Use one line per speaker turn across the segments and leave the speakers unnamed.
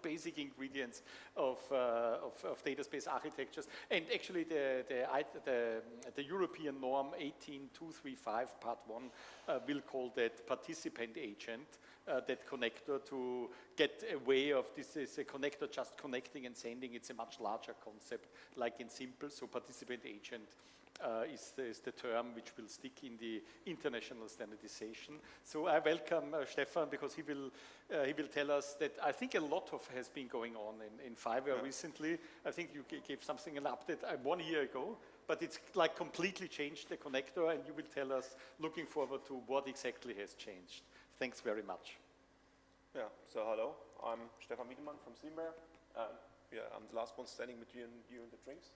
basic ingredients of data space architectures. And actually the European norm 18235 part 1 will call that participant agent, that connector, to get away of this is a connector just connecting and sending. It's a much larger concept like in simple. So participant agent is the term which will stick in the international standardization. So I welcome Stefan, because he will tell us that I think a lot has been going on in FIWARE recently. I think you gave something an update 1 year ago, but it's like completely changed the connector, and you will tell us, looking forward to what exactly has changed. Thanks very much.
Yeah, so hello, I'm Stefan Wiedemann from SEAMWARE. I'm the last one standing between you and the drinks.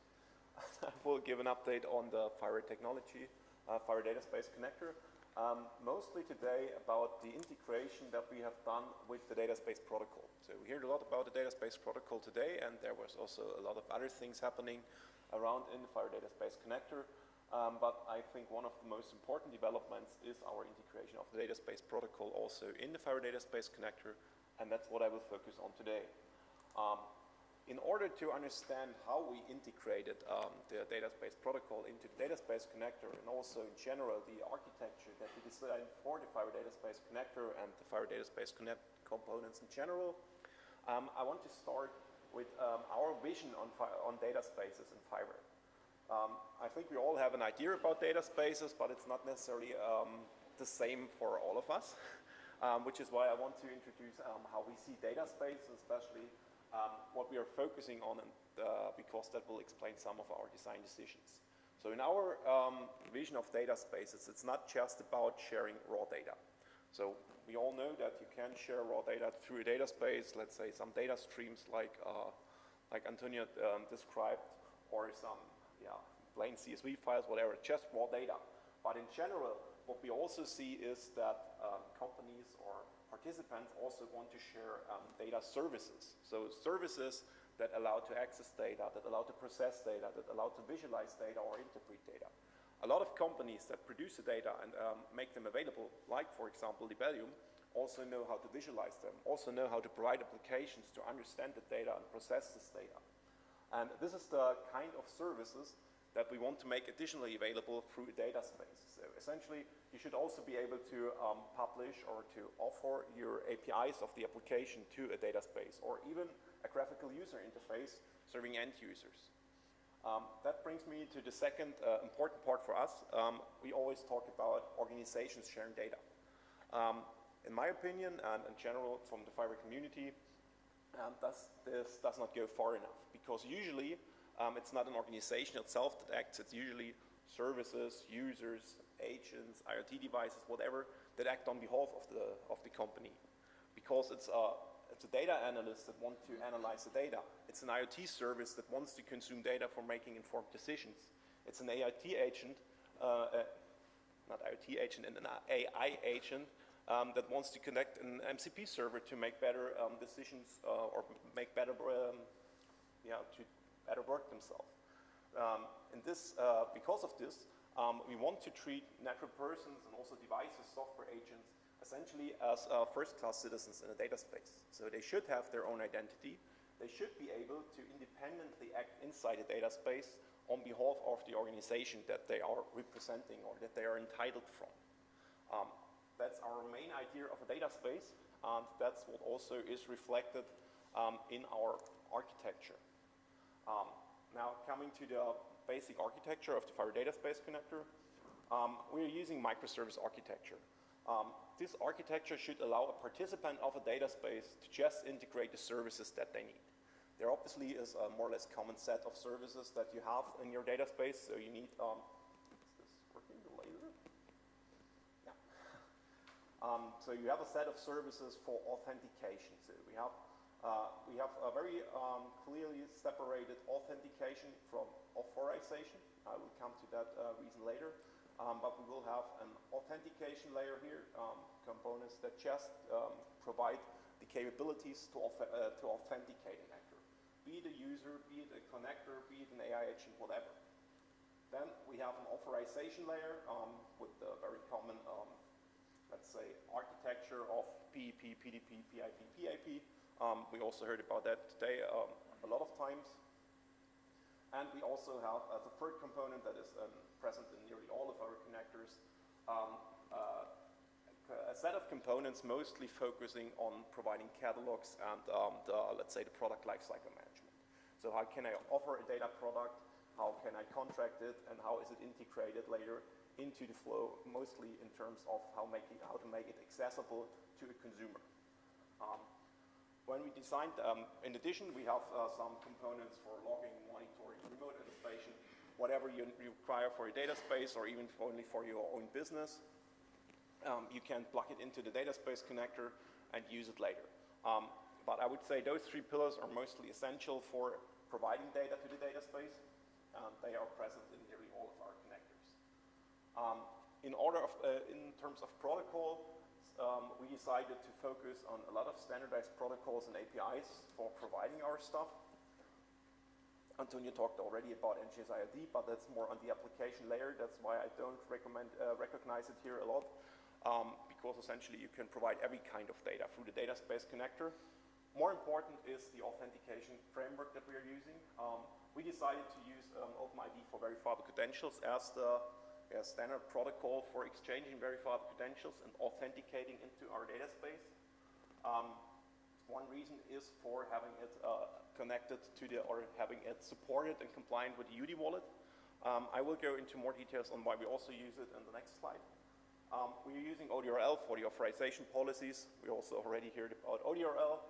We'll give an update on the FIWARE technology, FIWARE Data Space Connector. Mostly today about the integration that we have done with the Data Space Protocol. So we heard a lot about the Data Space Protocol today, and there was also a lot of other things happening around in the FIWARE Data Space Connector. But I think one of the most important developments is our integration of the Data Space Protocol also in the FIWARE Data Space Connector, and that's what I will focus on today. In order to understand how we integrated the Data Space Protocol into the Data Space Connector, and also in general the architecture that we designed for the FIWARE Data Space Connector and the FIWARE Data Space components in general, I want to start with our vision on data spaces in FIWARE. I think we all have an idea about data spaces, but it's not necessarily the same for all of us, which is why I want to introduce how we see data spaces, especially what we are focusing on, and because that will explain some of our design decisions. So in our vision of data spaces, it's not just about sharing raw data. So we all know that you can share raw data through a data space, let's say some data streams like Antonio described, or some plain CSV files, whatever, just raw data. But in general, what we also see is that companies or participants also want to share data services. So services that allow to access data, that allow to process data, that allow to visualize data or interpret data. A lot of companies that produce the data and make them available, like for example Libellium, also know how to visualize them, also know how to provide applications to understand the data and process this data. And this is the kind of services that we want to make additionally available through a data space. So essentially, you should also be able to publish or to offer your APIs of the application to a data space, or even a graphical user interface serving end users. That brings me to the second important part for us. We always talk about organizations sharing data. In my opinion, and in general from the FIWARE community, this does not go far enough, because usually it's not an organization itself that acts, it's usually services, users, agents, IoT devices, whatever, that act on behalf of the company. Because it's a data analyst that wants to analyze the data. It's an IoT service that wants to consume data for making informed decisions. It's an AIT agent, not IoT agent, and an AI agent that wants to connect an MCP server to make better decisions or make better, to better work themselves. Because of this, we want to treat natural persons and also devices, software agents, essentially as first-class citizens in a data space. So they should have their own identity. They should be able to independently act inside a data space on behalf of the organization that they are representing or that they are entitled from. That's our main idea of a data space, and that's what also is reflected in our architecture. Now coming to the basic architecture of the FIWARE Data Space Connector, we're using microservice architecture. This architecture should allow a participant of a data space to just integrate the services that they need. There obviously is a more or less common set of services that you have in your data space, so you need, is this working, the laser? Yeah. So you have a set of services for authentication. So we have a very clearly separated authentication from authorization. I will come to that reason later. But we will have an authentication layer here, components that just provide the capabilities to authenticate an actor. Be it a user, be it a connector, be it an AI agent, whatever. Then we have an authorization layer with the very common, let's say, architecture of PEP, PDP, PIP, PIP. We also heard about that today a lot of times. And we also have, as a third component that is present in nearly all of our connectors, a set of components mostly focusing on providing catalogs and let's say the product lifecycle management. So how can I offer a data product, how can I contract it, and how is it integrated later into the flow, mostly in terms of how to make it accessible to a consumer. When we designed, in addition, we have some components for logging, monitoring, remote anticipation, whatever you require for your data space or even only for your own business. You can plug it into the data space connector and use it later. But I would say those three pillars are mostly essential for providing data to the data space. They are present in nearly all of our connectors. In terms of protocol, we decided to focus on a lot of standardized protocols and APIs for providing our stuff. Antonio talked already about NGS-IOD, but that's more on the application layer. That's why I don't recognize it here a lot, because essentially you can provide every kind of data through the data space connector. More important is the authentication framework that we are using. We decided to use OpenID for verifiable credentials as the standard protocol for exchanging verifiable credentials and authenticating into our data space. One reason is for having it connected to or having it supported and compliant with the UD wallet. I will go into more details on why we also use it in the next slide. We are using ODRL for the authorization policies. We also already heard about ODRL.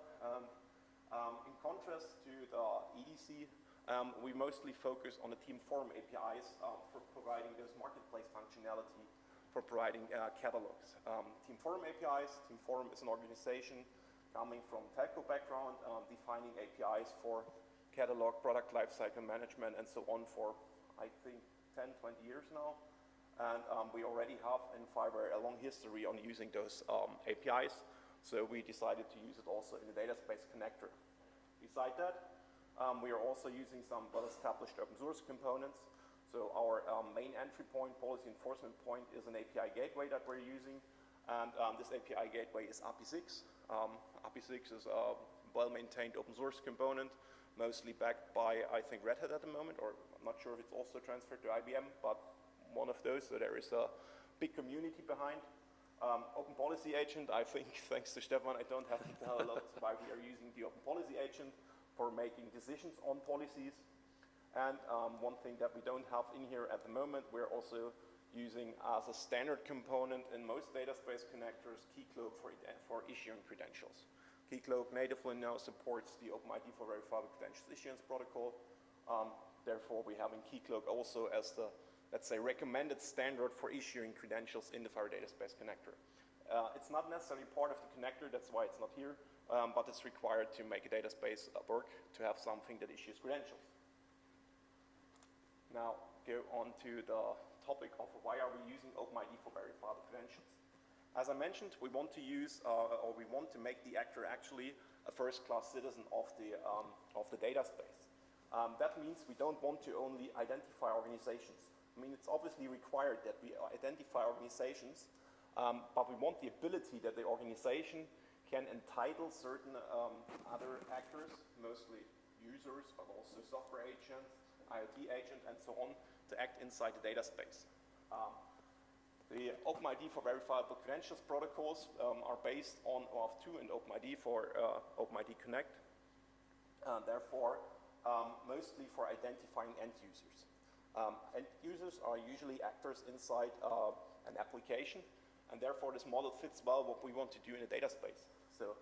In contrast to the EDC, we mostly focus on the Team Forum APIs for providing this marketplace functionality for providing catalogs. Team Forum APIs, Team Forum is an organization coming from telco background, defining APIs for catalog, product lifecycle management, and so on for, I think, 10, 20 years now. And we already have in FIWARE a long history on using those APIs, so we decided to use it also in the data space connector. Besides that, we are also using some well-established open source components. So our main entry point, policy enforcement point, is an API gateway that we're using. And this API gateway is API6. API6 is a well-maintained open source component, mostly backed by, I think, Red Hat at the moment, or I'm not sure if it's also transferred to IBM, but one of those. So there is a big community behind. Open Policy Agent, I think, thanks to Stefan, I don't have to tell a lot why we are using the Open Policy Agent for making decisions on policies. And one thing that we don't have in here at the moment, we're also using as a standard component in most data space connectors, Keycloak for issuing credentials. Keycloak natively now supports the OpenID for verifiable credentials issuance protocol. Therefore, we're having Keycloak also as the, let's say, recommended standard for issuing credentials in the FIWARE data space connector. It's not necessarily part of the connector, that's why it's not here, but it's required to make a data space work to have something that issues credentials. Now, go on to the topic of why are we using OpenID for verifiable credentials. As I mentioned, we want to use, or we want to make the actor actually a first-class citizen of the data space. That means we don't want to only identify organizations. I mean, it's obviously required that we identify organizations, but we want the ability that the organization can entitle certain other actors, mostly users, but also software agents, IoT agent, and so on, to act inside the data space. The OpenID for verifiable credentials protocols are based on OAuth2 and OpenID for OpenID Connect, therefore mostly for identifying end users. End users are usually actors inside an application, and therefore this model fits well what we want to do in a data space. So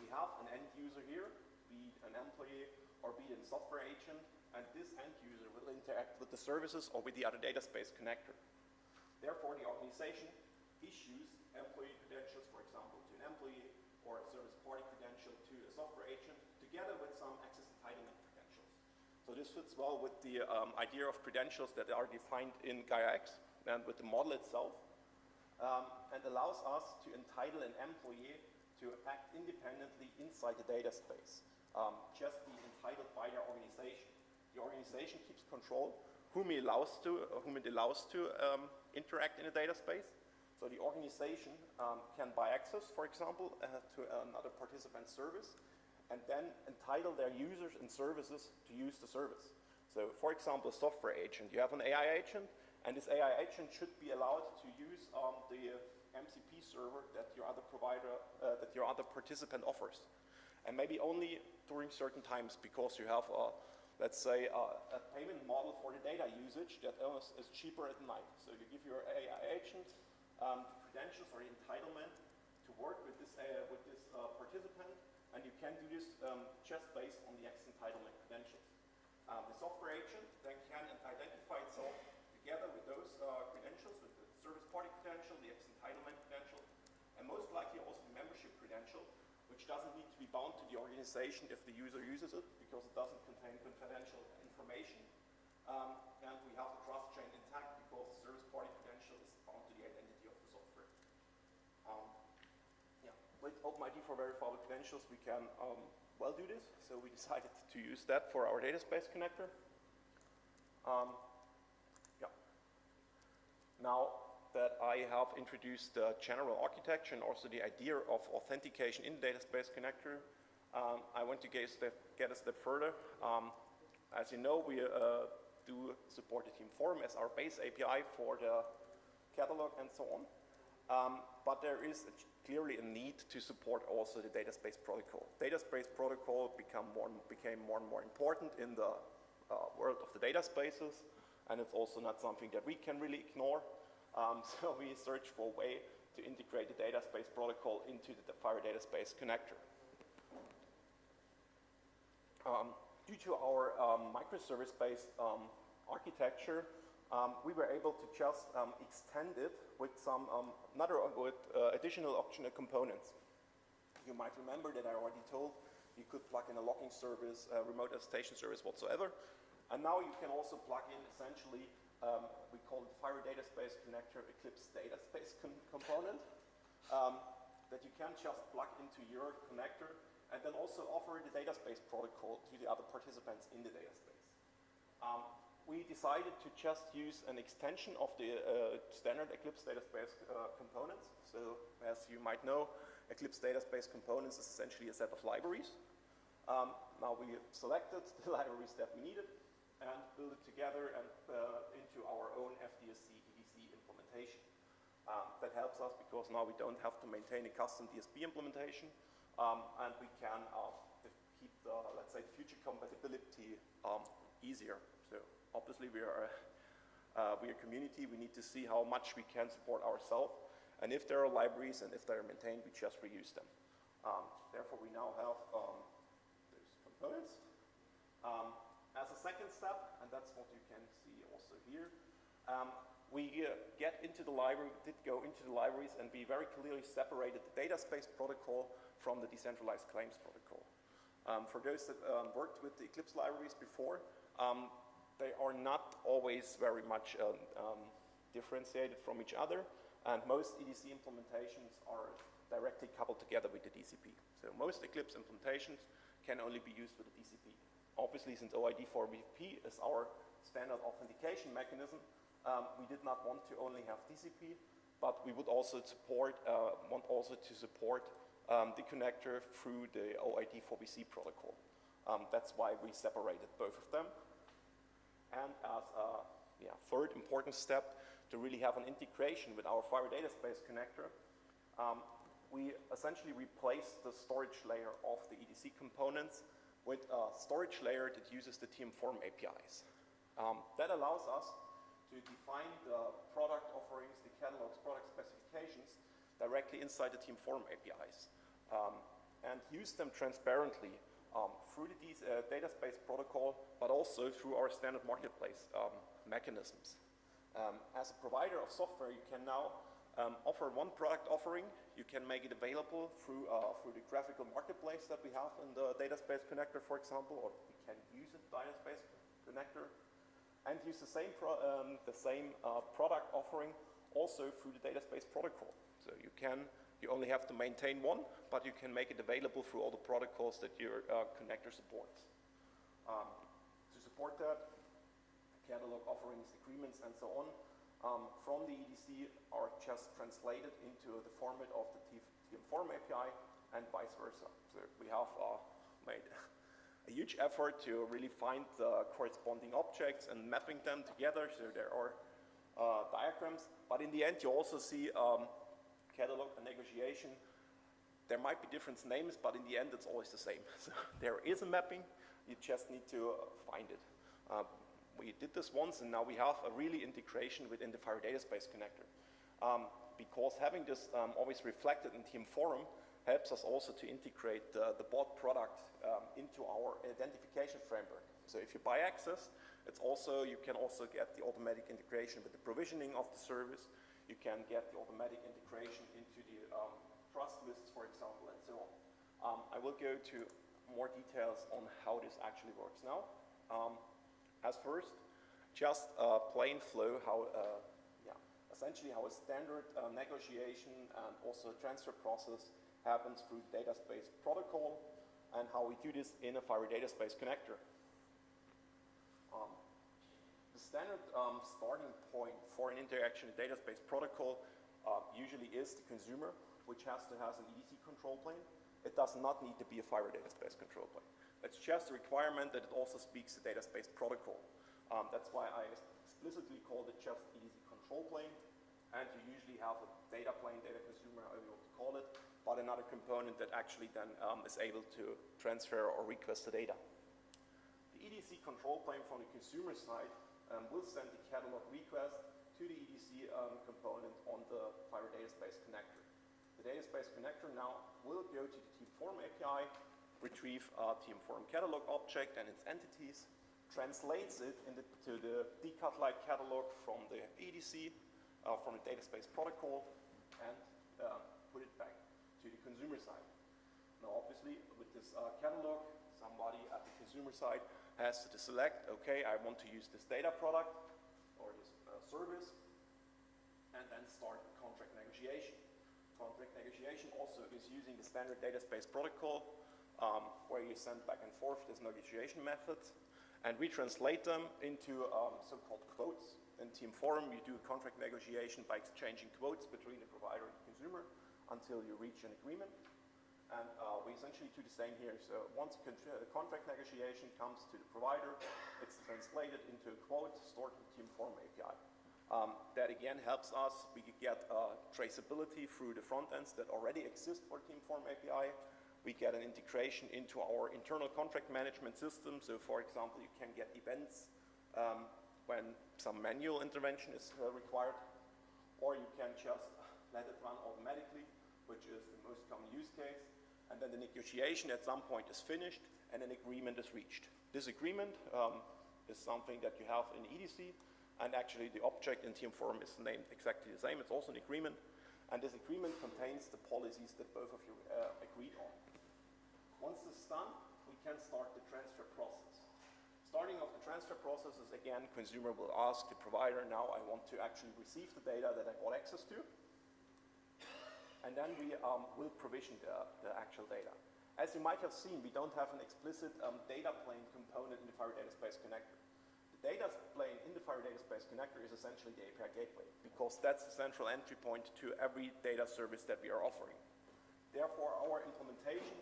we have an end user here, be it an employee or be it a software agent, and this end user will interact with the services or with the other data space connector. Therefore, the organization issues employee credentials, for example, to an employee, or a service party credential to a software agent, together with some access entitlement credentials. So this fits well with the idea of credentials that are defined in Gaia-X and with the model itself, and allows us to entitle an employee to act independently inside the data space, just be entitled by their organization. The organization keeps control whom it allows to interact in a data space. So the organization can buy access, for example, to another participant service, and then entitle their users and services to use the service. So for example, a software agent, you have an AI agent, and this AI agent should be allowed to use the MCP server that your other provider, that your other participant offers. And maybe only during certain times, because you have, let's say, a payment model for the data usage that is cheaper at night. So you give your AI agent credentials or the entitlement to work with this participant, and you can do this just based on the X entitlement credentials. The software agent then can identify itself together with those credentials, with the service party credential, the X entitlement credential, and most likely also the membership credential, which doesn't need to be bound to the organization if the user uses it, because it doesn't contain confidential information. And we have the trust chain intact because the service party credential is bound to the identity of the software. With OpenID for verifiable credentials, we can well do this. So we decided to use that for our data space connector. Now that I have introduced the general architecture and also the idea of authentication in the data space connector, I want to get a step further. As you know, we do support the Team Forum as our base API for the catalog and so on. But there is clearly a need to support also the data space protocol. Data space protocol became more and more important in the world of the data spaces, and it's also not something that we can really ignore. So we search for a way to integrate the data space protocol into the FIWARE data space connector. Due to our microservice-based architecture, we were able to just extend it with some additional optional components. You might remember that I already told you could plug in a logging service, a remote attestation service whatsoever. And now you can also plug in essentially, we call it FIWARE data space connector Eclipse data space component that you can just plug into your connector and then also offer the data space protocol to the other participants in the data space. We decided to just use an extension of the standard Eclipse data space components. So as you might know, Eclipse data space components is essentially a set of libraries. Now we selected the libraries that we needed and build it together and into our own FDSC EDC implementation. That helps us because now we don't have to maintain a custom DSP implementation, and we can keep the, let's say, future compatibility easier. So obviously we are a community. We need to see how much we can support ourselves, and if there are libraries and if they are maintained, we just reuse them. Therefore, we now have those components. As a second step, and that's what you can see also here, we get into the library, did go into the libraries, and we very clearly separated the data space protocol from the decentralized claims protocol. For those that worked with the Eclipse libraries before, they are not always very much differentiated from each other, and most EDC implementations are directly coupled together with the DCP. So most Eclipse implementations can only be used with the DCP. Obviously, since OID for VP is our standard authentication mechanism, we did not want to only have DCP, but we would also support, to support the connector through the OID for VC protocol. That's why we separated both of them. And as a third important step to really have an integration with our FIWARE data space connector, we essentially replaced the storage layer of the EDC components with a storage layer that uses the Team Forum APIs. That allows us to define the product offerings, the catalogs, product specifications directly inside the Team Forum APIs and use them transparently through the data space protocol, but also through our standard marketplace mechanisms. As a provider of software, you can now offer one product offering. You can make it available through the graphical marketplace that we have in the data space connector, for example, or we can use a data space connector and use the same product offering also through the data space protocol. So you only have to maintain one, but you can make it available through all the protocols that your connector supports. To support that, catalog offerings, agreements, and so on, from the EDC are just translated into the format of the Team Forum API and vice versa. So we have made a huge effort to really find the corresponding objects and mapping them together. So there are diagrams, but in the end you also see catalog and negotiation. There might be different names, but in the end it's always the same. So there is a mapping, you just need to find it. We did this once, and now we have a really integration within the FIWARE Data Space Connector. Because having this always reflected in Team Forum helps us also to integrate the bot product into our identification framework. So if you buy access, you can also get the automatic integration with the provisioning of the service. You can get the automatic integration into the trust lists, for example, and so on. I will go to more details on how this actually works now. As first, just a plain flow, essentially how a standard negotiation and also transfer process happens through the data space protocol, and how we do this in a FIWARE Data Space Connector. The standard starting point for an interaction in data space protocol usually is the consumer, which has an EDC control plane. It does not need to be a FIWARE Data Space control plane. It's just a requirement that it also speaks the data space protocol. That's why I explicitly called it just EDC control plane, and you usually have a data plane, data consumer, however you want to call it, but another component that actually then is able to transfer or request the data. The EDC control plane from the consumer side will send the catalog request to the EDC component on the FIWARE Data Space Connector. The Data Space Connector now will go to the Team Forum API, retrieve a Team Forum catalog object and its entities, translates it to the decat-like catalog from the EDC, from the data space protocol, and put it back to the consumer side. Now obviously with this catalog, somebody at the consumer side has to select, okay, I want to use this data product or this service, and then start the contract negotiation. Contract negotiation also is using the standard data space protocol, where you send back and forth this negotiation methods, and we translate them into so-called quotes. In Team Forum, you do a contract negotiation by exchanging quotes between the provider and the consumer until you reach an agreement. And we essentially do the same here. So once the contract negotiation comes to the provider, it's translated into a quote stored in the Team Forum API. That again helps us. We get traceability through the front ends that already exist for Team Forum API. We get an integration into our internal contract management system. So for example, you can get events when some manual intervention is required, or you can just let it run automatically, which is the most common use case. And then the negotiation at some point is finished and an agreement is reached. This agreement is something that you have in EDC, and actually the object in Team Forum is named exactly the same. It's also an agreement, and this agreement contains the policies that both of you agreed on. Once this is done, we can start the transfer process. Starting off the transfer process is, again, consumer will ask the provider, now I want to actually receive the data that I got access to. And then we will provision the actual data. As you might have seen, we don't have an explicit data plane component in the FIWARE Data Space Connector. The data plane in the FIWARE Data Space Connector is essentially the API gateway, because that's the central entry point to every data service that we are offering. Therefore, our implementation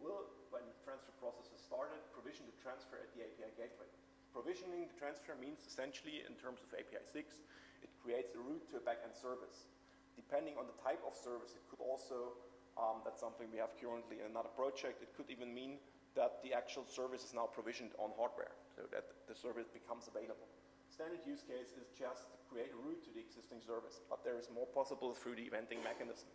will, when the transfer process is started, provision the transfer at the API gateway. Provisioning the transfer means essentially, in terms of API 6, it creates a route to a backend service. Depending on the type of service, it could also, that's something we have currently in another project, it could even mean that the actual service is now provisioned on hardware, so that the service becomes available. Standard use case is just to create a route to the existing service, but there is more possible through the eventing mechanism.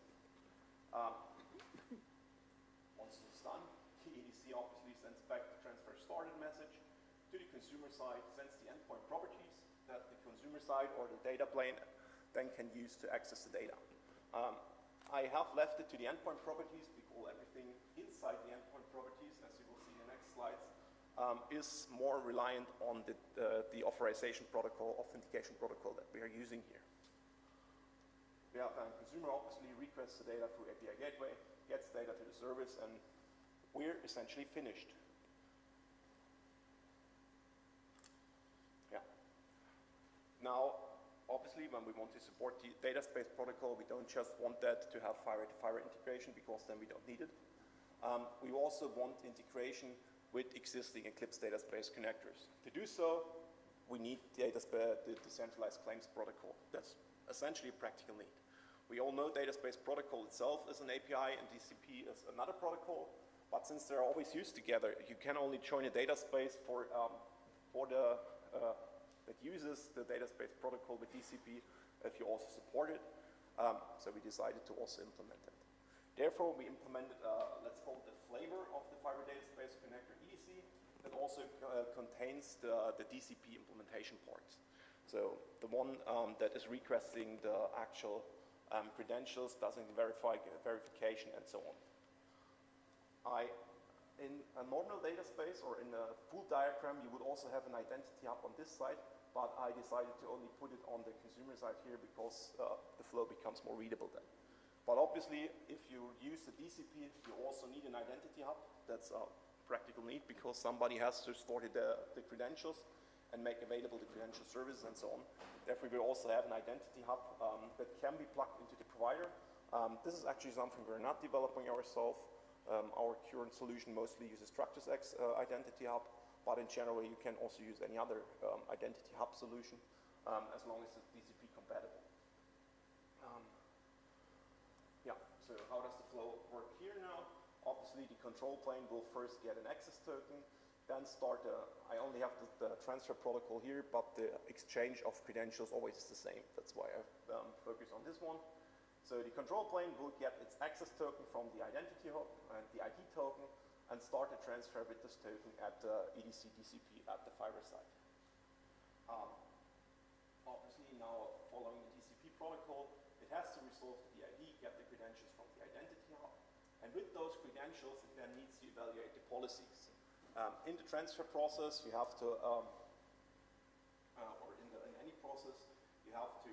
Once it's done, the EDC obviously sends back the transfer started message to the consumer side, sends the endpoint properties that the consumer side or the data plane then can use to access the data. I have left it to the endpoint properties because everything inside the endpoint properties, as you will see in the next slides, is more reliant on the authorization protocol, authentication protocol that we are using here. We have a consumer obviously requests the data through API gateway, gets data to the service, and we're essentially finished. Yeah. Now, obviously, when we want to support the data space protocol, we don't just want that to have FIWARE to FIWARE integration, because then we don't need it. we also want integration with existing Eclipse database connectors. To do so, we need the decentralized claims protocol. That's essentially a practical need. We all know database protocol itself is an API and DCP is another protocol, but since they're always used together, you can only join a database that uses the database protocol with DCP if you also support it. So we decided to also implement it. Therefore, we implemented, let's call it the flavor of the FIWARE database connector EDC that also contains the DCP implementation parts. So the one that is requesting the actual credentials, doesn't verification, and so on. In a normal database or in a full diagram, you would also have an identity hub on this side, but I decided to only put it on the consumer side here because the flow becomes more readable then. But obviously, if you use the DCP, you also need an identity hub. That's a practical need because somebody has to store the credentials and make available the credential services and so on. Therefore, we also have an identity hub that can be plugged into the provider. This is actually something we're not developing ourselves. Our current solution mostly uses StructuresX identity hub, but in general, you can also use any other identity hub solution as long as it's DCP compatible. So how does the flow work here now? Obviously, the control plane will first get an access token, then start I only have the transfer protocol here, but the exchange of credentials always is the same. That's why I focus on this one. So the control plane will get its access token from the identity hub and the ID token and start the transfer with this token at the EDC DCP at the FIWARE side. Obviously, now following the DCP protocol, it has to resolve the ID, get the credentials from the identity hub, and with those credentials, it then needs to evaluate the policies. In the transfer process, you have to, or in any process, you have to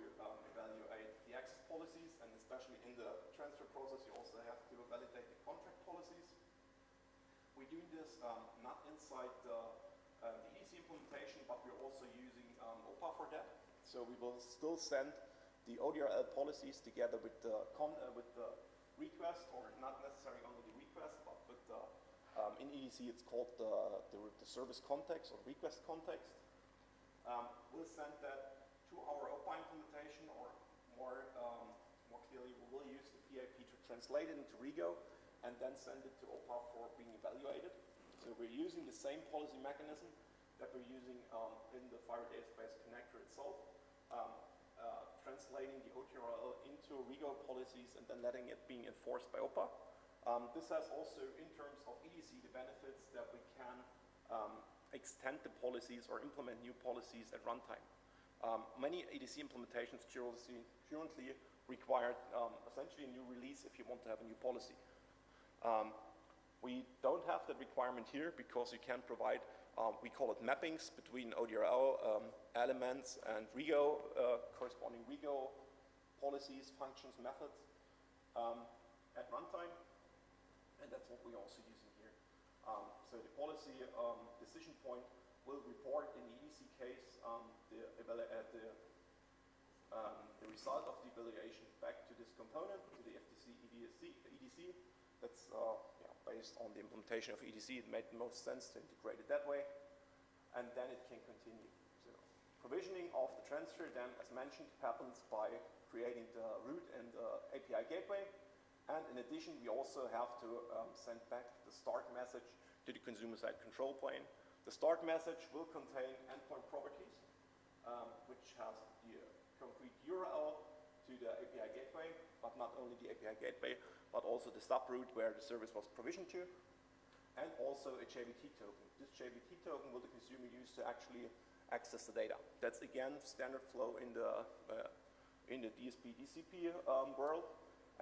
evaluate the access policies, and especially in the transfer process, you also have to validate the contract policies. We're doing this not inside the EDC implementation, but we're also using OPA for that. So we will still send the ODRL policies together with the request, or not necessarily only the request, but with the, in EDC it's called the service context or request context. We'll send that to our OPA implementation, or more clearly, we will use the PIP to translate it into Rego and then send it to OPA for being evaluated. So we're using the same policy mechanism that we're using in the FIWARE database connector itself. Translating the OTRL into Rego policies and then letting it being enforced by OPA. This has also, in terms of EDC, the benefits that we can extend the policies or implement new policies at runtime. Many EDC implementations currently require essentially a new release if you want to have a new policy. We don't have that requirement here because you can provide, we call it mappings between ODRL elements and Rego, corresponding Rego policies, functions, methods at runtime, and that's what we're also using here. So the policy decision point will report in the EDC case the result of the evaluation back to this component, to the FTC EDC. That's based on the implementation of EDC. It made the most sense to integrate it that way, and then it can continue. So provisioning of the transfer then, as mentioned, happens by creating the root and the API gateway, and in addition, we also have to send back the start message to the consumer-side control plane. The start message will contain endpoint properties, which has the concrete URL to the API gateway, but not only the API gateway, but also the subroute where the service was provisioned to, and also a JVT token. This JVT token will the consumer use to actually access the data. That's again standard flow in the DSP DCP world,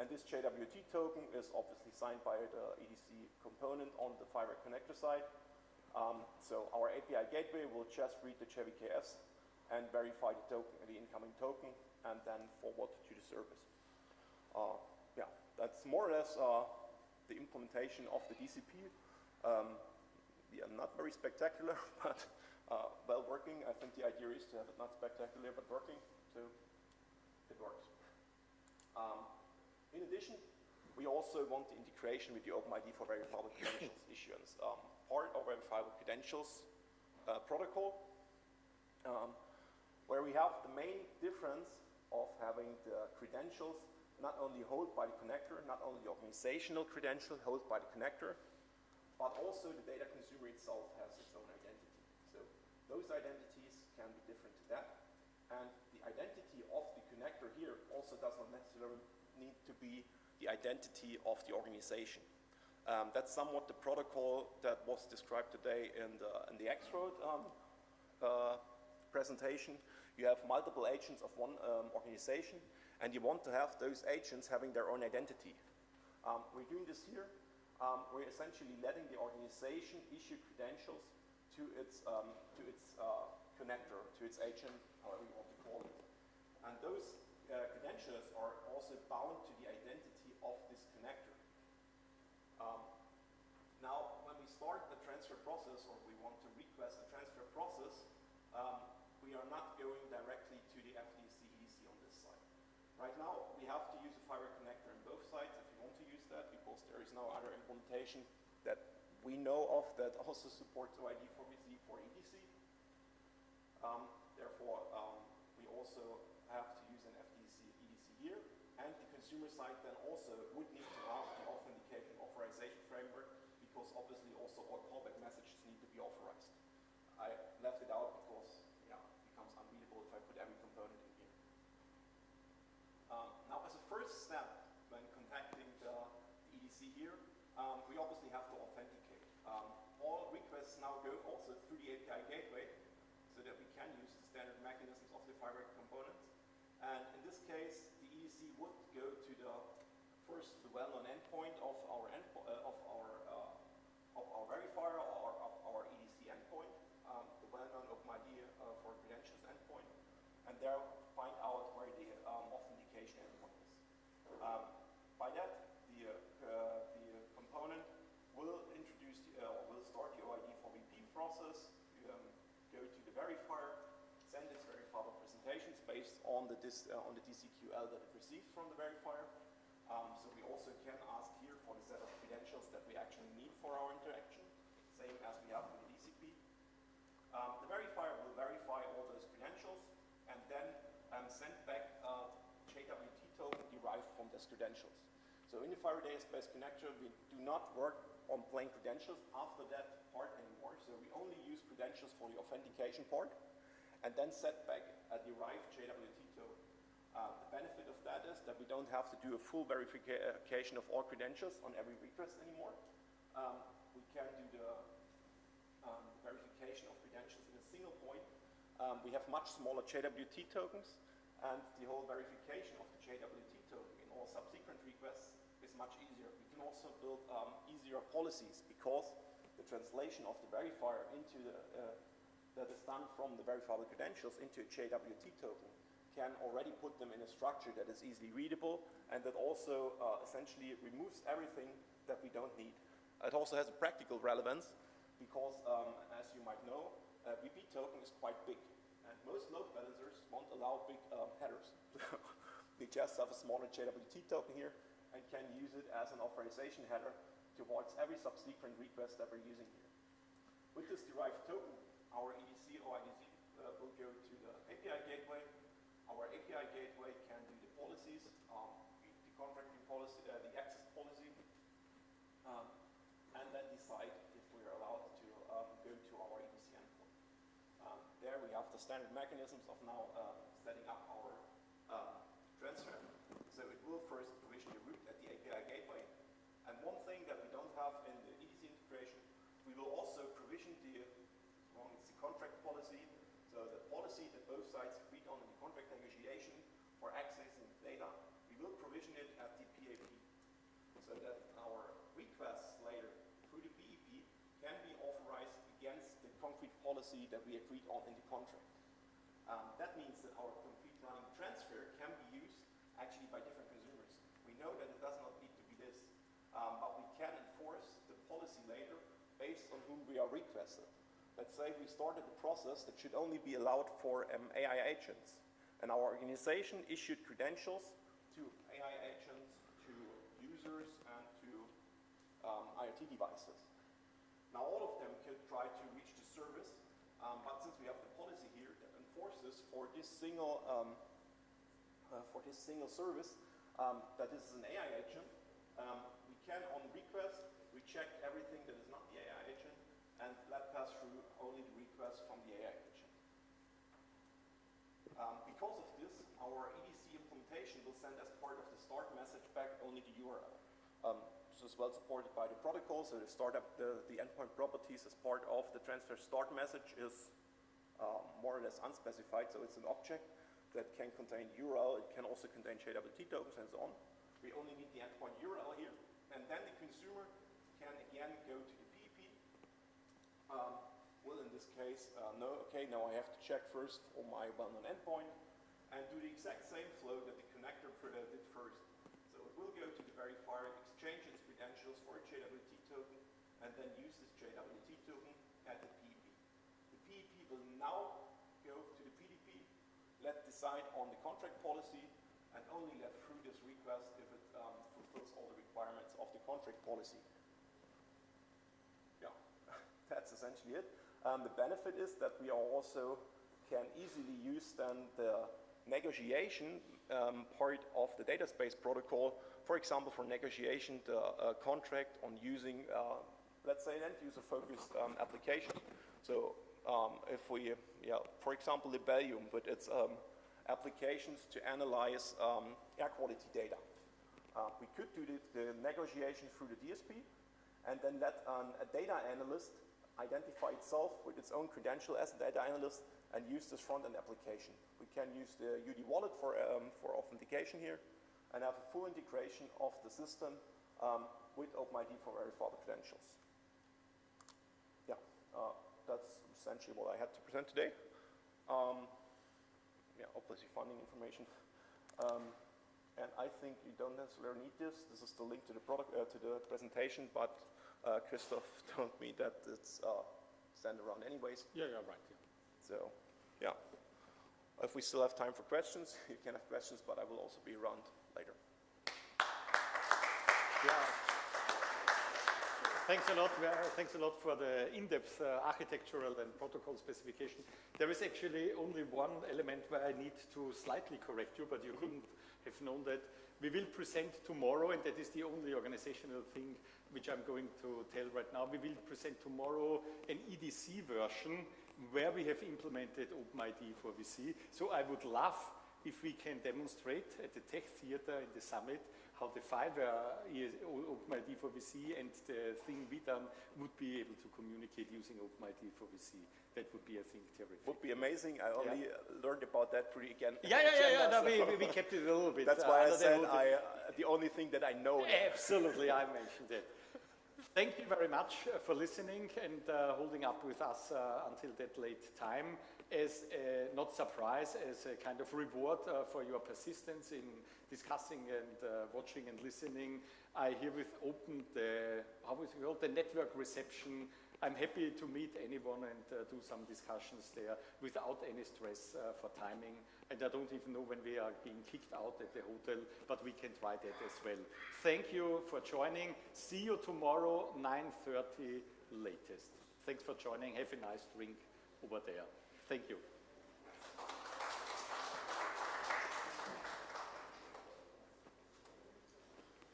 and this JWT token is obviously signed by the EDC component on the FIWARE connector side. So our API gateway will just read the JVKS and verify the token, the incoming token, and then forward to the service. That's more or less the implementation of the DCP. Not very spectacular, but well working. I think the idea is to have it not spectacular, but working, so it works. In addition, We also want the integration with the OpenID for verifiable credentials issuance. Part of verifiable credentials protocol, where we have the main difference of having the credentials not only held by the connector, not only the organizational credential held by the connector, but also the data consumer itself has its own identity. So those identities can be different to that. And the identity of the connector here also does not necessarily need to be the identity of the organization. That's somewhat the protocol that was described today in the X-Road presentation. You have multiple agents of one organization, and you want to have those agents having their own identity. We're doing this here. We're essentially letting the organization issue credentials to its connector, to its agent, however you want to call it. And those credentials are also bound to the identity of this connector. Now, when we start the transfer process, or we want to request a transfer process, we are not going directly to the FDC EDC on this side. Right now, we have to use a FIWARE connector on both sides if you want to use that, because there is no other implementation that we know of that also supports OID for VC for EDC. Therefore, we also have to use an FDC EDC here, and the consumer side then also would need to have the authentication authorization framework, because obviously also all callback messages need to be authorized. I left it out because it becomes unreadable if I put every component in here. Now, as a first step, when contacting the EDC here, we obviously have to authenticate. All requests now go also through the API gateway, so that we can use the standard mechanisms of the FIWARE components. And in this case, the EDC would go to the first, the well-known endpoint of our verifier, or of our EDC endpoint, the well-known OpenID for credentials endpoint, and there find out where the authentication endpoint is. By that, the component will introduce, will start the OID for VP process, go to the verifier, send its verifiable presentations based on the DCQL that it received from the verifier. So we also can ask here for the set of credentials that we actually need for our interaction, same as we have with the DCP. The verifier will verify all those credentials and then send back a JWT token derived from those credentials. So in the FIWARE Database Connector, we do not work on plain credentials after that part anymore. So we only use credentials for the authentication part and then set back a derived JWT token. The benefit of that is that we don't have to do a full verification of all credentials on every request anymore. We can do the verification of credentials in a single point. We have much smaller JWT tokens, and the whole verification of the JWT token in all subsequent requests is much easier. We can also build easier policies, because the translation of the verifier into that is done from the verifiable credentials into a JWT token can already put them in a structure that is easily readable, and that also essentially removes everything that we don't need. It also has a practical relevance, because as you might know, VP token is quite big, and most load balancers won't allow big headers. We just have a smaller JWT token here and can use it as an authorization header towards every subsequent request that we're using here. With this derived token, our EDC or IDC will go to the API gateway. Our API gateway can do the policies, the contracting policy, the access policy, and then decide if we are allowed to go to our EDC endpoint. There we have the standard mechanisms of now setting up our transfer. So it will first provision the route at the API gateway. And one thing that we don't have in the EDC integration, we will also provision the contract policy. So the policy that both sides agreed on in the contract negotiation for accessing data, we will provision it at the PAP, so that our requests later through the PEP can be authorized against the concrete policy that we agreed on in the contract. That means that our concrete running transfer can be used actually by different consumers. We know that it does not need to be this, but we can enforce the policy later based on whom we are requested. Let's say we started a process that should only be allowed for AI agents, and our organization issued credentials to AI agents, to users, IoT devices. Now all of them can try to reach the service, but since we have the policy here that enforces for this single service that this is an AI agent, we can on request reject everything that is not the AI agent and let pass through only the request from the AI agent. Because of this, our EDC implementation will send as part of the start message back only the URL. This is well supported by the protocol, so the endpoint properties as part of the transfer start message is more or less unspecified, so it's an object that can contain URL, it can also contain JWT tokens and so on. We only need the endpoint URL here, and then the consumer can again go to the PEP. Will in this case know, okay, now I have to check first on my well-known endpoint and do the exact same flow that the connector did first. So it will go to the verifier, exchange its credentials for a JWT token, and then use this JWT token at the PEP. The PEP will now go to the PDP, let decide on the contract policy, and only let through this request if it fulfills all the requirements of the contract policy. Yeah, that's essentially it. The benefit is that we also can easily use then the negotiation part of the data space protocol, for example, for negotiation the contract on using, let's say, an end-user focused application. So if we, for example, Libellium with its applications to analyze air quality data. We could do the negotiation through the DSP and then let a data analyst identify itself with its own credential as a data analyst and use this front-end application. We can use the UD wallet for authentication here and have a full integration of the system with OpenID for verifiable credentials. Yeah, that's essentially what I had to present today. Yeah, obviously funding information. And I think you don't necessarily need this. This is the link to the product, to the presentation, but Christoph told me that it's sent around anyways.
Yeah, right. Yeah.
So, yeah. If we still have time for questions, you can have questions, but I will also be around later.
Yeah. Thanks a lot for the in-depth architectural and protocol specification. There is actually only one element where I need to slightly correct you, but you couldn't have known that. We will present tomorrow, and that is the only organizational thing which I'm going to tell right now. We will present tomorrow an EDC version where we have implemented OpenID for VC. So I would love if we can demonstrate at the Tech Theater in the summit how the FIWARE OpenID for VC and the thing we done would be able to communicate using OpenID for VC. That would be, I think, terrific.
Would be amazing. I only learned about that pretty again.
Yeah. No, we kept it a little bit.
That's why I said the only thing that I know.
Absolutely, I mentioned it. Thank you very much for listening and holding up with us until that late time. As a, not surprise, as a kind of reward for your persistence in discussing and watching and listening, I herewith opened the, how is it called, the network reception. I'm happy to meet anyone and do some discussions there without any stress for timing. And I don't even know when we are being kicked out at the hotel, but we can try that as well. Thank you for joining. See you tomorrow, 9:30 latest. Thanks for joining. Have a nice drink over there. Thank you.